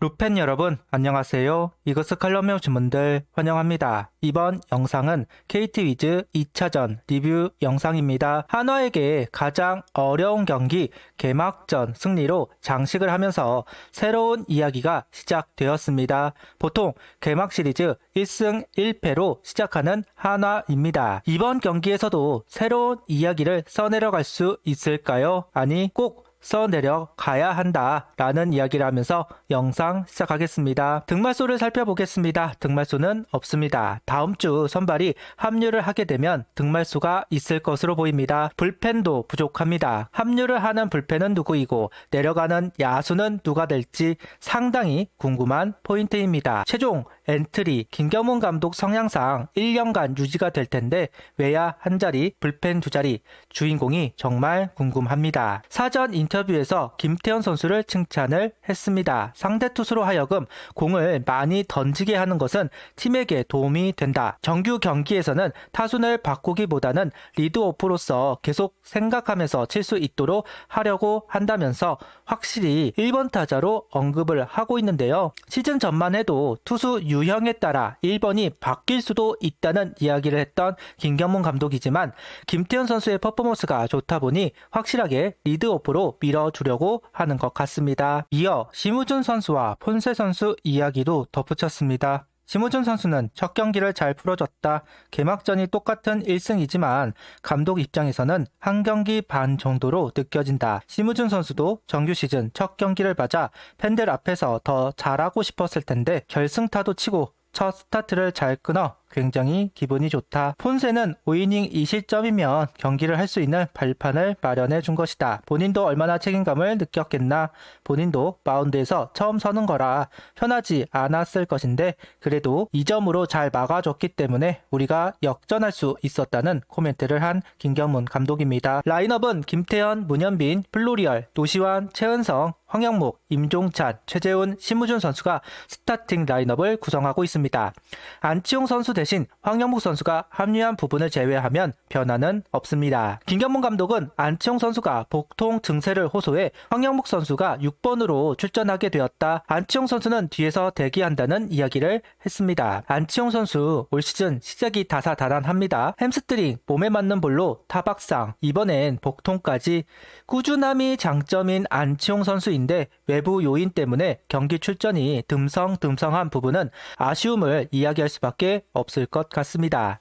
루펜 여러분 안녕하세요. 이것은 칼럼의 주문들 환영합니다. 이번 영상은 KT 위즈 2차전 리뷰 영상입니다. 한화에게 가장 어려운 경기 개막전 승리로 장식을 하면서 새로운 이야기가 시작되었습니다. 보통 개막 시리즈 1승 1패로 시작하는 한화입니다. 이번 경기에서도 새로운 이야기를 써내려갈 수 있을까요? 아니 꼭 써내려가야 한다 라는 이야기를 하면서 영상 시작하겠습니다. 등말소를 살펴보겠습니다. 등말소는 없습니다. 다음 주 선발이 합류를 하게 되면 등말소가 있을 것으로 보입니다. 불펜도 부족합니다. 합류를 하는 불펜은 누구이고 내려가는 야수는 누가 될지 상당히 궁금한 포인트입니다. 최종 엔트리 김경문 감독 성향상 1년간 유지가 될 텐데 외야 한 자리, 불펜 두 자리, 주인공이 정말 궁금합니다. 사전 인터뷰에서 김태현 선수를 칭찬을 했습니다. 상대 투수로 하여금 공을 많이 던지게 하는 것은 팀에게 도움이 된다. 정규 경기에서는 타순을 바꾸기보다는 리드오프로서 계속 생각하면서 칠 수 있도록 하려고 한다면서 확실히 1번 타자로 언급을 하고 있는데요. 시즌 전만 해도 투수 유형에 따라 1번이 바뀔 수도 있다는 이야기를 했던 김경문 감독이지만 김태현 선수의 퍼포먼스가 좋다 보니 확실하게 리드오프로 밀어주려고 하는 것 같습니다. 이어 심우준 선수와 폰세 선수 이야기도 덧붙였습니다. 심우준 선수는 첫 경기를 잘 풀어줬다. 개막전이 똑같은 1승이지만 감독 입장에서는 한 경기 반 정도로 느껴진다. 심우준 선수도 정규 시즌 첫 경기를 맞아 팬들 앞에서 더 잘하고 싶었을 텐데 결승타도 치고 첫 스타트를 잘 끊어 굉장히 기분이 좋다. 폰세는 5이닝 2실점이면 경기를 할 수 있는 발판을 마련해 준 것이다. 본인도 얼마나 책임감을 느꼈겠나. 본인도 마운드에서 처음 서는 거라 편하지 않았을 것인데 그래도 2점으로 잘 막아줬기 때문에 우리가 역전할 수 있었다는 코멘트를 한 김경문 감독입니다. 라인업은 김태현, 문현빈, 플로리얼, 노시환, 최은성, 황영목, 임종찬, 최재훈, 심우준 선수가 스타팅 라인업을 구성하고 있습니다. 안치홍 선수 대신 황영목 선수가 합류한 부분을 제외하면 변화는 없습니다. 김경문 감독은 안치홍 선수가 복통 증세를 호소해 황영목 선수가 6번으로 출전하게 되었다. 안치홍 선수는 뒤에서 대기한다는 이야기를 했습니다. 안치홍 선수 올 시즌 시작이 다사다난합니다. 햄스트링, 몸에 맞는 볼로 타박상, 이번엔 복통까지 꾸준함이 장점인 안치홍 선수인데 외부 요인 때문에 경기 출전이 듬성듬성한 부분은 아쉬움을 이야기할 수밖에 없을 것 같습니다.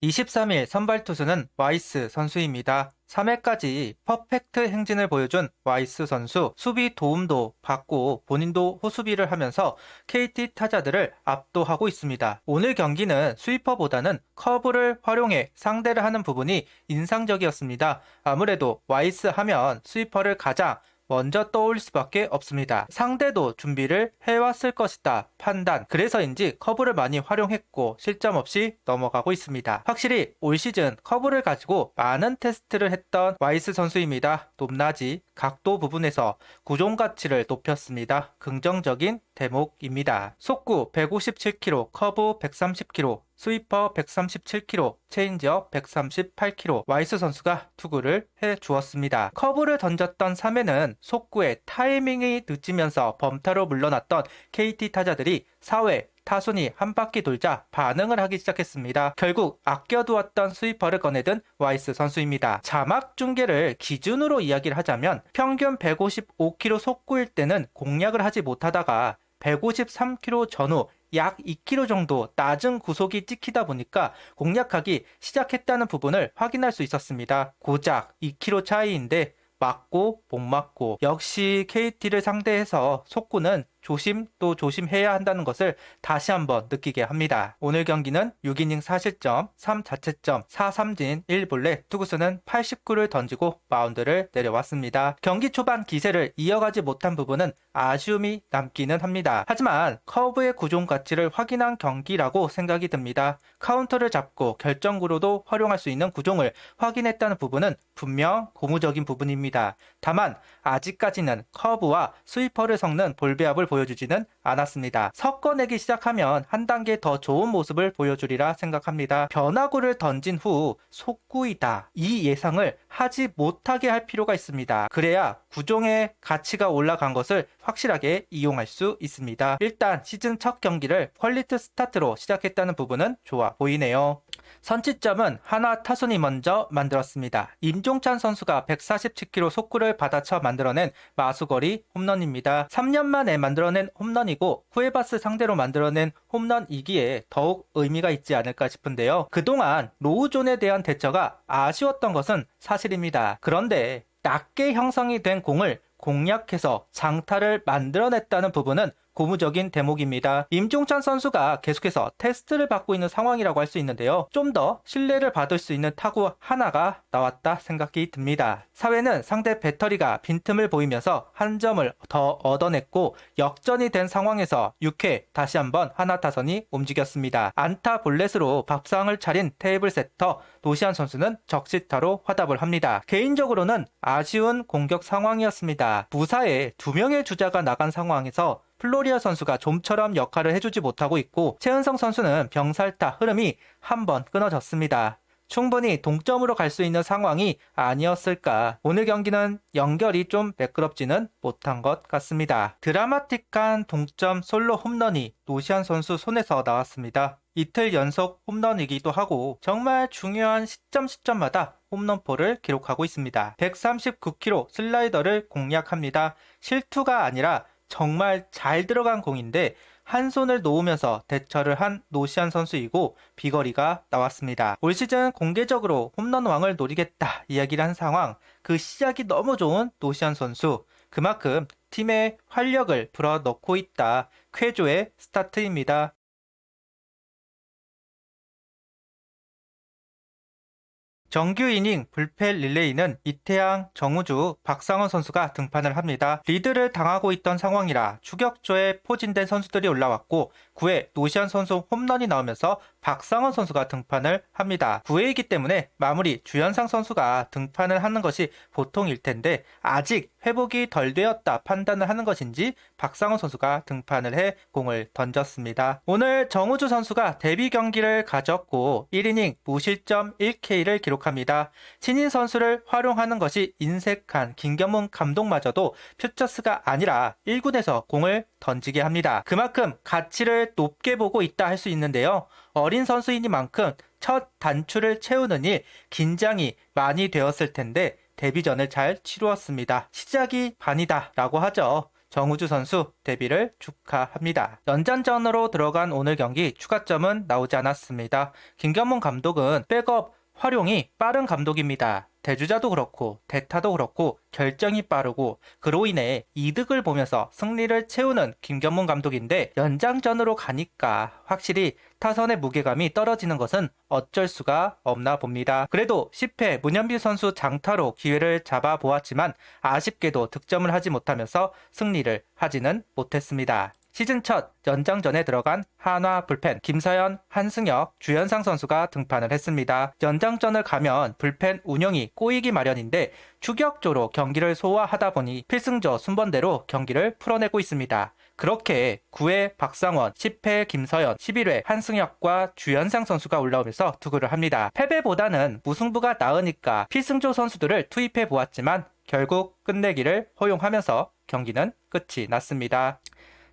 (23일) 선발 투수는 와이스 선수입니다. 3회까지 퍼펙트 행진을 보여준 와이스 선수, 수비 도움도 받고 본인도 호수비를 하면서 KT 타자들을 압도하고 있습니다. 오늘 경기는 스위퍼보다는 커브를 활용해 상대를 하는 부분이 인상적이었습니다. 아무래도 와이스 하면 스위퍼를 가장 먼저 떠올릴 수밖에 없습니다. 상대도 준비를 해왔을 것이다 판단. 그래서인지 커브를 많이 활용했고 실점 없이 넘어가고 있습니다. 확실히 올 시즌 커브를 가지고 많은 테스트를 했던 와이스 선수입니다. 높낮이, 각도 부분에서 구종 가치를 높였습니다. 긍정적인 대목입니다. 속구 157km, 커브 130km, 스위퍼 137km, 체인지업 138km, 와이스 선수가 투구를 해주었습니다. 커브를 던졌던 3회는 속구의 타이밍이 늦으면서 범타로 물러났던 KT 타자들이 4회 타순이 한 바퀴 돌자 반응을 하기 시작했습니다. 결국 아껴두었던 스위퍼를 꺼내든 와이스 선수입니다. 자막 중계를 기준으로 이야기를 하자면 평균 155km 속구일 때는 공략을 하지 못하다가 153km 전후 약 2km 정도 낮은 구속이 찍히다 보니까 공략하기 시작했다는 부분을 확인할 수 있었습니다. 고작 2km 차이인데 맞고 못 맞고 역시 KT를 상대해서 속구는 조심 또 조심해야 한다는 것을 다시 한번 느끼게 합니다. 오늘 경기는 6이닝 4실점, 3자책점, 4삼진 1볼넷, 투구수는 89를 던지고 마운드를 내려왔습니다. 경기 초반 기세를 이어가지 못한 부분은 아쉬움이 남기는 합니다. 하지만 커브의 구종 가치를 확인한 경기라고 생각이 듭니다. 카운터를 잡고 결정구로도 활용할 수 있는 구종을 확인했다는 부분은 분명 고무적인 부분입니다. 다만 아직까지는 커브와 스위퍼를 섞는 볼 배합을 보여주지는 않았습니다. 섞어내기 시작하면 한 단계 더 좋은 모습을 보여주리라 생각합니다. 변화구를 던진 후 속구이다. 이 예상을 하지 못하게 할 필요가 있습니다. 그래야 구종의 가치가 올라간 것을 확실하게 이용할 수 있습니다. 일단 시즌 첫 경기를 퀄리티 스타트로 시작했다는 부분은 좋아 보이네요. 선취점은 하나 타순이 먼저 만들었습니다. 임종찬 선수가 147km 속구를 받아쳐 만들어낸 마수거리 홈런입니다. 3년 만에 만들어낸 홈런이고 쿠에바스 상대로 만들어낸 홈런이기에 더욱 의미가 있지 않을까 싶은데요. 그동안 로우존에 대한 대처가 아쉬웠던 것은 사실입니다. 그런데 낮게 형성이 된 공을 공략해서 장타를 만들어냈다는 부분은 고무적인 대목입니다. 임종찬 선수가 계속해서 테스트를 받고 있는 상황이라고 할 수 있는데요. 좀 더 신뢰를 받을 수 있는 타구 하나가 나왔다 생각이 듭니다. 사회는 상대 배터리가 빈틈을 보이면서 한 점을 더 얻어냈고 역전이 된 상황에서 6회 다시 한번 하나 타선이 움직였습니다. 안타 볼넷으로 밥상을 차린 테이블 세터 노시안 선수는 적시타로 화답을 합니다. 개인적으로는 아쉬운 공격 상황이었습니다. 부사에 2명의 주자가 나간 상황에서 플로리아 선수가 좀처럼 역할을 해주지 못하고 있고 최은성 선수는 병살타 흐름이 한번 끊어졌습니다. 충분히 동점으로 갈 수 있는 상황이 아니었을까. 오늘 경기는 연결이 좀 매끄럽지는 못한 것 같습니다. 드라마틱한 동점 솔로 홈런이 노시안 선수 손에서 나왔습니다. 이틀 연속 홈런이기도 하고 정말 중요한 시점마다 홈런포를 기록하고 있습니다. 139km 슬라이더를 공략합니다. 실투가 아니라 정말 잘 들어간 공인데 한 손을 놓으면서 대처를 한 노시안 선수이고 비거리가 나왔습니다. 올 시즌 공개적으로 홈런왕을 노리겠다 이야기를 한 상황, 그 시작이 너무 좋은 노시안 선수, 그만큼 팀에 활력을 불어넣고 있다. 쾌조의 스타트입니다. 정규 이닝 불펜 릴레이는 이태양, 정우주, 박상원 선수가 등판을 합니다. 리드를 당하고 있던 상황이라 추격조에 포진된 선수들이 올라왔고 9회 노시안 선수 홈런이 나오면서 박상원 선수가 등판을 합니다. 9회이기 때문에 마무리 주현상 선수가 등판을 하는 것이 보통일 텐데 아직 회복이 덜 되었다 판단을 하는 것인지 박상원 선수가 등판을 해 공을 던졌습니다. 오늘 정우주 선수가 데뷔 경기를 가졌고 1이닝 무실점 1K를 기록합니다. 신인 선수를 활용하는 것이 인색한 김경문 감독마저도 퓨처스가 아니라 1군에서 공을 던지게 합니다. 그만큼 가치를 높게 보고 있다 할 수 있는데요. 어린 선수이니만큼 첫 단추를 채우는 일 긴장이 많이 되었을 텐데 데뷔전을 잘 치루었습니다. 시작이 반이다 라고 하죠. 정우주 선수 데뷔를 축하합니다. 연장전으로 들어간 오늘 경기 추가점은 나오지 않았습니다. 김경문 감독은 백업 활용이 빠른 감독입니다. 대주자도 그렇고 대타도 그렇고 결정이 빠르고 그로 인해 이득을 보면서 승리를 채우는 김경문 감독인데 연장전으로 가니까 확실히 타선의 무게감이 떨어지는 것은 어쩔 수가 없나 봅니다. 그래도 10회 문현빈 선수 장타로 기회를 잡아보았지만 아쉽게도 득점을 하지 못하면서 승리를 하지는 못했습니다. 시즌 첫 연장전에 들어간 한화 불펜 김서현, 한승혁, 주현상 선수가 등판을 했습니다. 연장전을 가면 불펜 운영이 꼬이기 마련인데 추격조로 경기를 소화하다 보니 필승조 순번대로 경기를 풀어내고 있습니다. 그렇게 9회 박상원, 10회 김서현, 11회 한승혁과 주현상 선수가 올라오면서 투구를 합니다. 패배보다는 무승부가 나으니까 필승조 선수들을 투입해 보았지만 결국 끝내기를 허용하면서 경기는 끝이 났습니다.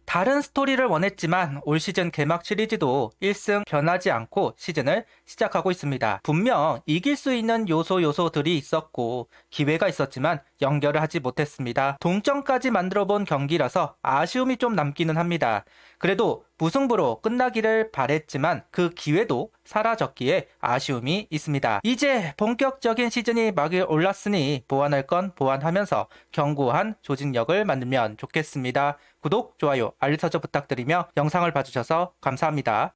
다른 스토리를 원했지만 올 시즌 개막 시리즈도 1승 변하지 않고 시즌을 시작하고 있습니다. 분명 이길 수 있는 요소들이 있었고 기회가 있었지만 연결을 하지 못했습니다. 동점까지 만들어본 경기라서 아쉬움이 좀 남기는 합니다. 그래도 무승부로 끝나기를 바랬지만 그 기회도 사라졌기에 아쉬움이 있습니다. 이제 본격적인 시즌이 막이 올랐으니 보완할 건 보완하면서 견고한 조직력을 만들면 좋겠습니다. 구독, 좋아요, 알림 설정 부탁드리며 영상을 봐주셔서 감사합니다.